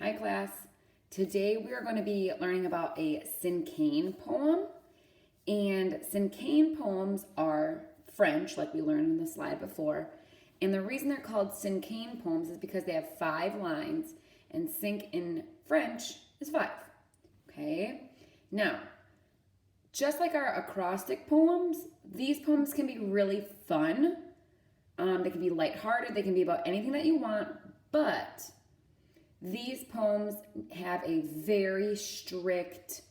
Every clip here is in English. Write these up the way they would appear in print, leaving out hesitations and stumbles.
Hi class. Today we are going to be learning about a Cinquain poem. And Cinquain poems are French, like we learned in the slide before. And the reason they're called Cinquain poems is because they have 5 lines, and cinq in French is 5. Okay? Now, just like our acrostic poems, these poems can be really fun. They can be lighthearted, they can be about anything that you want, but these poems have a very strict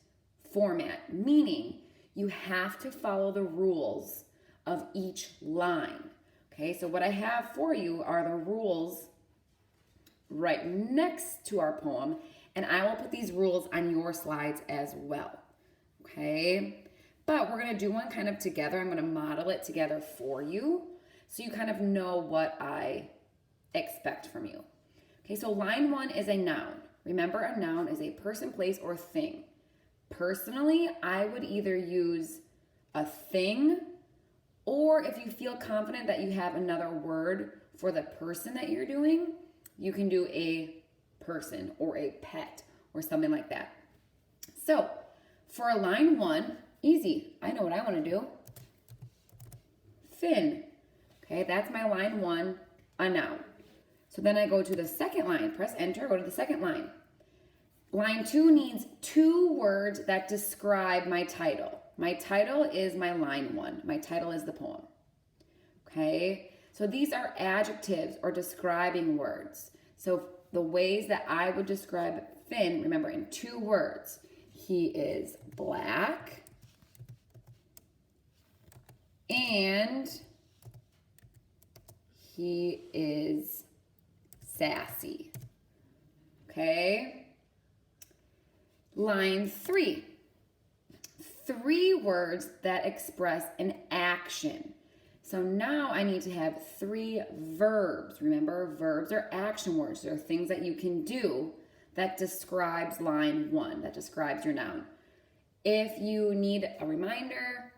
format, meaning you have to follow the rules of each line. Okay, so what I have for you are the rules right next to our poem, and I will put these rules on your slides as well. Okay, but we're going to do one kind of together. I'm going to model it together for you so you kind of know what I expect from you. Okay, so line 1 is a noun. Remember, a noun is a person, place, or thing. Personally, I would either use a thing, or if you feel confident that you have another word for the person that you're doing, you can do a person or a pet or something like that. So for a line 1, easy. I know what I want to do. Fin. Okay, that's my line 1, a noun. So then I go to the second line, press enter, go to the second line. Line 2 needs 2 words that describe my title. My title is my line 1. My title is the poem. Okay, so these are adjectives or describing words. So the ways that I would describe Finn, remember, in 2 words. He is black and he is sassy. Okay. Line 3. 3 words that express an action. So now I need to have 3 verbs. Remember, verbs are action words. They're things that you can do that describes line 1, that describes your noun. If you need a reminder,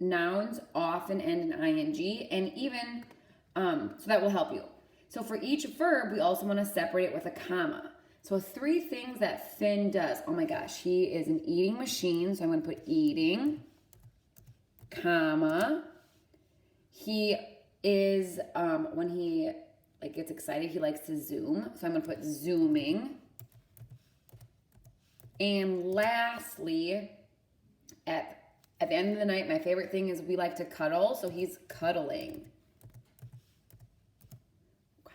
nouns often end in ing, and even, so that will help you. So for each verb, we also want to separate it with a comma. So 3 things that Finn does. Oh my gosh, he is an eating machine. So I'm going to put eating, comma. He is, when he gets excited, he likes to zoom. So I'm going to put zooming. And lastly, at the end of the night, my favorite thing is we like to cuddle. So he's cuddling.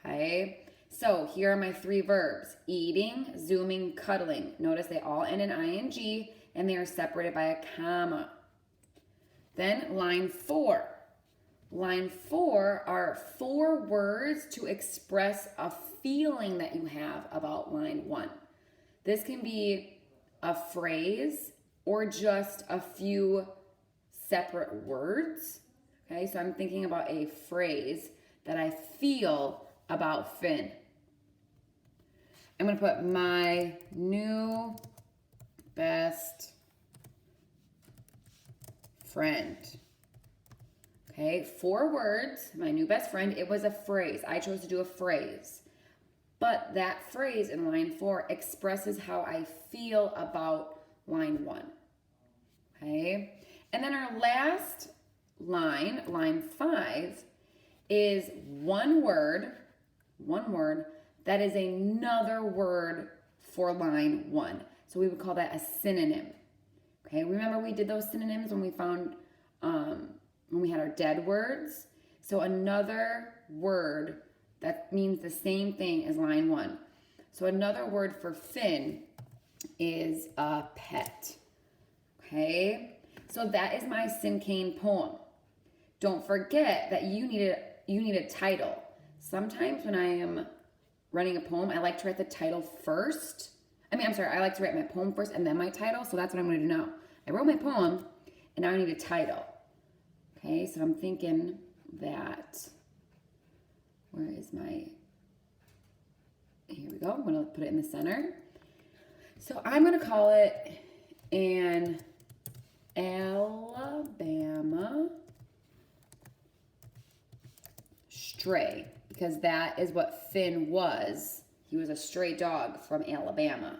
Okay, so here are my 3 verbs: eating, zooming, cuddling. Notice they all end in ing and they are separated by a comma. Then line 4. Line 4 are 4 words to express a feeling that you have about line 1. This can be a phrase or just a few separate words. Okay, so I'm thinking about a phrase that I feel about Finn. I'm going to put my new best friend. Okay, 4 words, my new best friend. It was a phrase. I chose to do a phrase. But that phrase in line 4 expresses how I feel about line 1. Okay, and then our last line, line 5, is one word that is another word for line 1. So we would call that a synonym. Okay, remember we did those synonyms when we found, when we had our dead words? So another word that means the same thing as line 1. So another word for Finn is a pet. Okay, so that is my Cinquain poem. Don't forget that you need a title. Sometimes when I am running a poem, I like to write the title first. I like to write my poem first and then my title. So that's what I'm going to do now. I wrote my poem and now I need a title. Okay, so I'm thinking that, where is my, here we go. I'm going to put it in the center. So I'm going to call it An Alabama Stray, because that is what Finn was He was a stray dog from Alabama.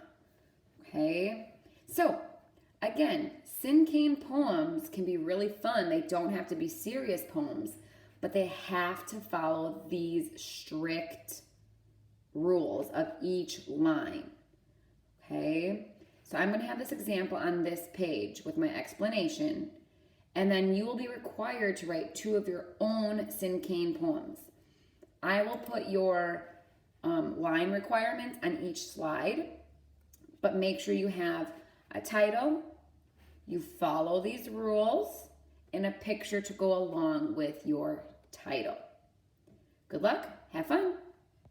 Okay? So, again, Cinquain poems can be really fun. They don't have to be serious poems, but they have to follow these strict rules of each line. Okay? So I'm going to have this example on this page with my explanation, and then you will be required to write 2 of your own Cinquain poems. I will put your line requirements on each slide, but make sure you have a title, you follow these rules, and a picture to go along with your title. Good luck, have fun.